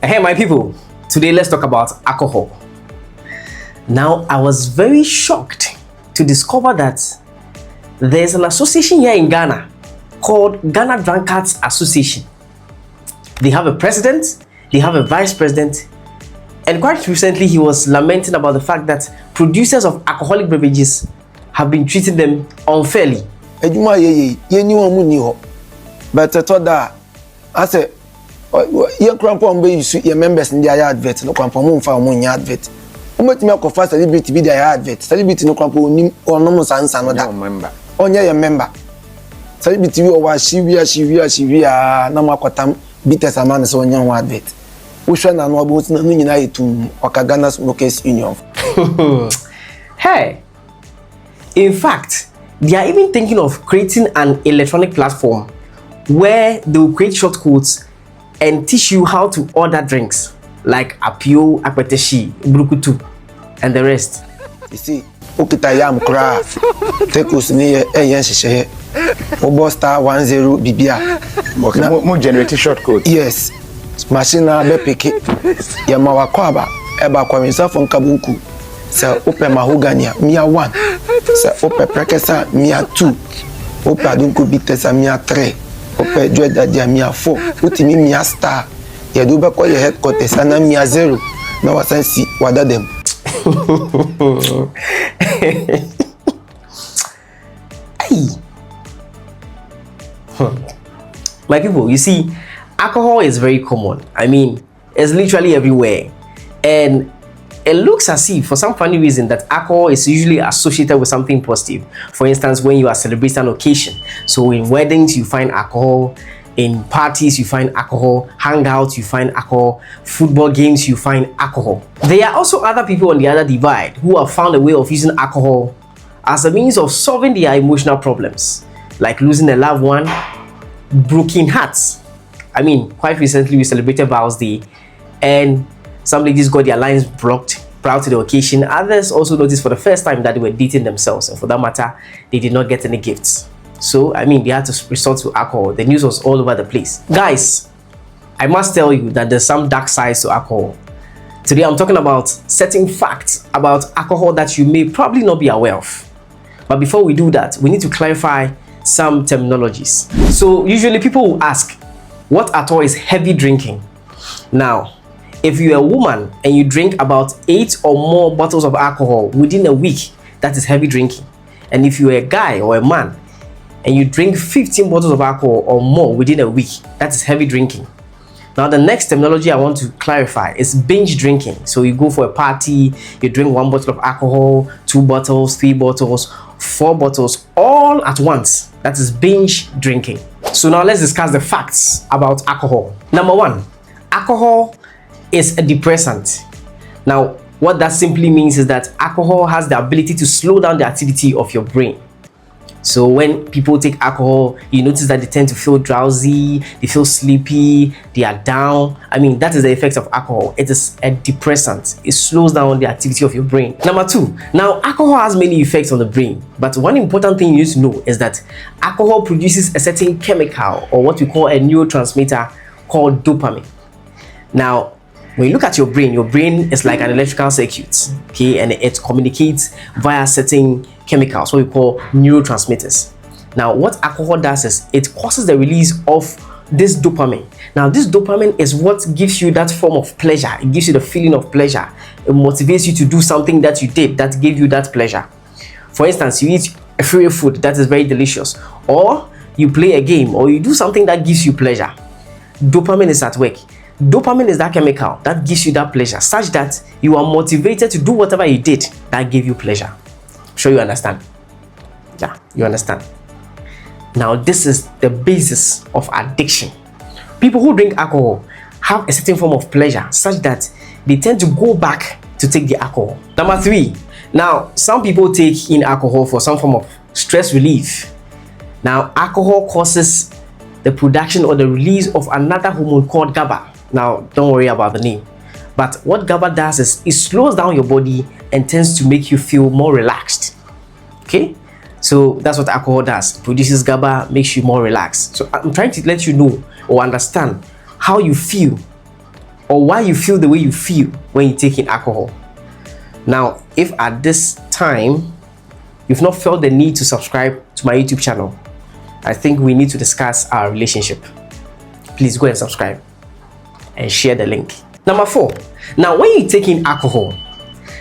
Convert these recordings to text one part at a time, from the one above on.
Hey my people, today let's talk about alcohol. Now I was very shocked to discover that there's an association here in Ghana called Ghana Drunkards Association. They have a president, they have a vice president, and quite recently he was lamenting about the fact that producers of alcoholic beverages have been treating them unfairly. But I thought that I said, your grandpa use your members in their advert, no grandpa moon for moon advert. What me go fast celebrity be their advert. Celebrity no grandpa or no sans another member. On your member. Celebrity or she no more quatam bitters a man so on your advert. Which one and what united to Wakagana's Locus Union. Hey, in fact, they are even thinking of creating an electronic platform where they will create short codes and teach you how to order drinks like apio, akweteshi, brukutu, and the rest. You see, Okitayam cra, take us near a yense, Obo star 10 Bibia. Okay, more generating short code. Yes, Machina Bepiki, Yamawa Kwaba, Eba Kwamisa from Kabuku, Sir Ope Mahogania, Mia 1, Sir Ope Prekesa, Mia 2, Ope Dunku Bitesa, Mia 3. Ope Joda dia Mia 4, Utimi Mia star, Yaduba kwa your headquarters, and Mia 0. Now I see what are them. My people, you see, alcohol is very common. I mean, it's literally everywhere. And it looks as if, for some funny reason, that alcohol is usually associated with something positive. For instance, when you are celebrating an occasion. So in weddings, you find alcohol. In parties, you find alcohol. Hangouts, you find alcohol. Football games, you find alcohol. There are also other people on the other divide who have found a way of using alcohol as a means of solving their emotional problems, like losing a loved one, broken hearts. I mean, quite recently we celebrated Val's Day, and some ladies got their lines blocked prior to the occasion. Others also noticed for the first time that they were dating themselves, and for that matter, they did not get any gifts. So, I mean, they had to resort to alcohol. The news was all over the place. Guys, I must tell you that there's some dark sides to alcohol. Today, I'm talking about certain facts about alcohol that you may probably not be aware of. But before we do that, we need to clarify some terminologies. So, usually people will ask, what at all is heavy drinking? Now, if you're a woman and you drink about 8 or more bottles of alcohol within a week, that is heavy drinking. And if you're a guy or a man and you drink 15 bottles of alcohol or more within a week, that is heavy drinking. Now, the next terminology I want to clarify is binge drinking. So you go for a party, you drink 1 bottle of alcohol, 2 bottles, 3 bottles, 4 bottles, all at once. That is binge drinking. So now let's discuss the facts about alcohol. Number 1, alcohol is a depressant. Now, what that simply means is that alcohol has the ability to slow down the activity of your brain. So when people take alcohol, you notice that they tend to feel drowsy, they feel sleepy, they are down. I mean, that is the effect of alcohol. It is a depressant. It slows down the activity of your brain. Number 2, now alcohol has many effects on the brain, but one important thing you need to know is that alcohol produces a certain chemical, or what we call a neurotransmitter, called dopamine. Now, when you look at your brain is like an electrical circuit, okay, and it communicates via certain chemicals, what we call neurotransmitters. Now, what alcohol does is it causes the release of this dopamine. Now, this dopamine is what gives you that form of pleasure. It gives you the feeling of pleasure. It motivates you to do something that you did that gave you that pleasure. For instance, you eat a favorite food that is very delicious, or you play a game, or you do something that gives you pleasure. Dopamine is at work. Dopamine is that chemical that gives you that pleasure, such that you are motivated to do whatever you did that gave you pleasure. I'm sure you understand. Yeah, you understand. Now, this is the basis of addiction. People who drink alcohol have a certain form of pleasure, such that they tend to go back to take the alcohol. Number 3, now some people take in alcohol for some form of stress relief. Now, alcohol causes the production or the release of another hormone called GABA. Now, don't worry about the name. But what GABA does is it slows down your body and tends to make you feel more relaxed. Okay? So that's what alcohol does. It produces GABA, makes you more relaxed. So I'm trying to let you know or understand how you feel or why you feel the way you feel when you're taking alcohol. Now, if at this time you've not felt the need to subscribe to my YouTube channel, I think we need to discuss our relationship. Please go and subscribe and share the link. Number 4. Now, when you're taking alcohol,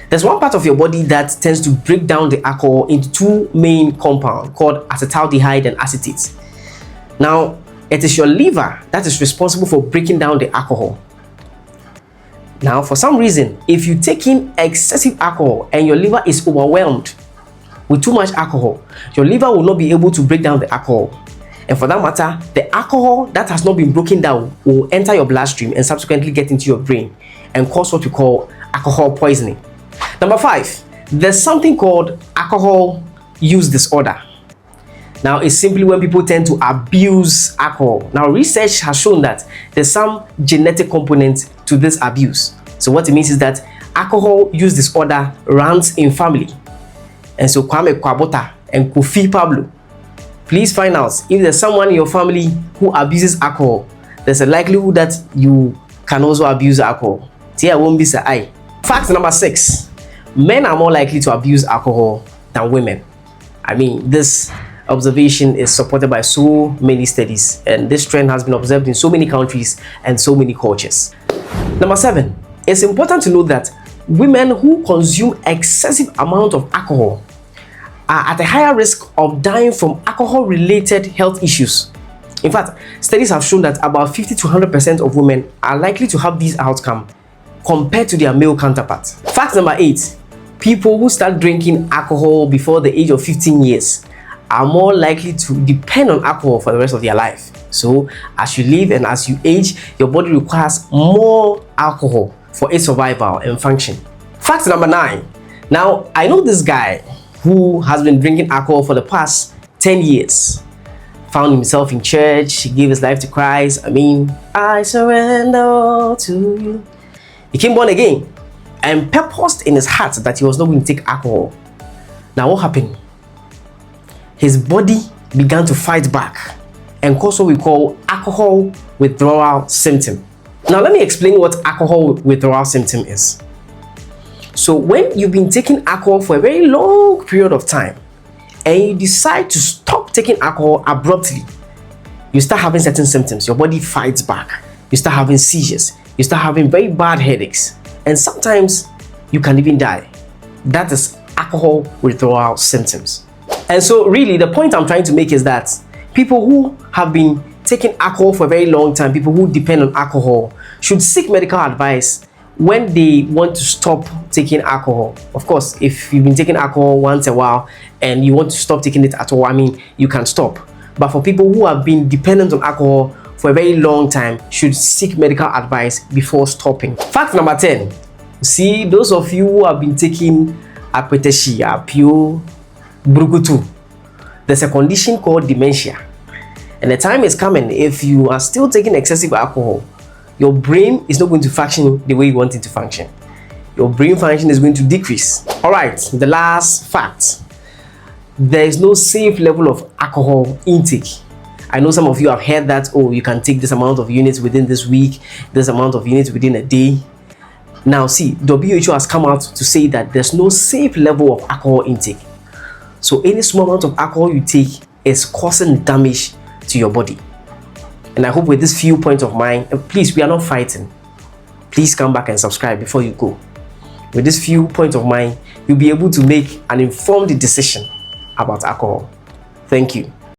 there's one part of your body that tends to break down the alcohol into two main compounds called acetaldehyde and acetate. Now, it is your liver that is responsible for breaking down the alcohol. Now, for some reason, if you take in excessive alcohol and your liver is overwhelmed with too much alcohol, your liver will not be able to break down the alcohol. And for that matter, the alcohol that has not been broken down will enter your bloodstream and subsequently get into your brain and cause what we call alcohol poisoning. Number 5, there's something called alcohol use disorder. Now, it's simply when people tend to abuse alcohol. Now, research has shown that there's some genetic component to this abuse. So what it means is that alcohol use disorder runs in family. And so Kwame Kwabota and Kofi Pablo, please find out if there's someone in your family who abuses alcohol. There's a likelihood that you can also abuse alcohol. Fact number 6, men are more likely to abuse alcohol than women. I mean, this observation is supported by so many studies, and this trend has been observed in so many countries and so many cultures. Number 7, it's important to note that women who consume excessive amount of alcohol are at a higher risk of dying from alcohol-related health issues. In fact, studies have shown that about 50 to 100% of women are likely to have these outcomes compared to their male counterparts. Fact number 8, people who start drinking alcohol before the age of 15 years are more likely to depend on alcohol for the rest of their life. So, as you live and as you age, your body requires more alcohol for its survival and function. Fact number 9. Now, I know this guy who has been drinking alcohol for the past 10 years. Found himself in church, he gave his life to Christ. I surrender to you. He became born again and purposed in his heart that he was not going to take alcohol. Now, what happened? His body began to fight back and cause what we call alcohol withdrawal symptom. Now, let me explain what alcohol withdrawal symptom is. So, when you've been taking alcohol for a very long period of time and you decide to stop taking alcohol abruptly, you start having certain symptoms. Your body fights back. You start having seizures. You start having very bad headaches. And sometimes you can even die. That is alcohol withdrawal symptoms. And so really the point I'm trying to make is that people who have been taking alcohol for a very long time, people who depend on alcohol, should seek medical advice when they want to stop taking alcohol. Of course, if you've been taking alcohol once a while and you want to stop taking it at all, you can stop. But for people who have been dependent on alcohol for a very long time, should seek medical advice before stopping. Fact number 10. See, those of you who have been taking Apeteshi, Apio, Brugutu, there's a condition called dementia. And the time is coming, if you are still taking excessive alcohol, your brain is not going to function the way you want it to function. Your brain function is going to decrease. Alright, the last fact. There is no safe level of alcohol intake. I know some of you have heard that, oh, you can take this amount of units within this week, this amount of units within a day. Now see, WHO has come out to say that there's no safe level of alcohol intake. So any small amount of alcohol you take is causing damage to your body. And I hope with this few points of mine, please, we are not fighting. Please come back and subscribe before you go. With this few points of mine, you'll be able to make an informed decision about alcohol. Thank you.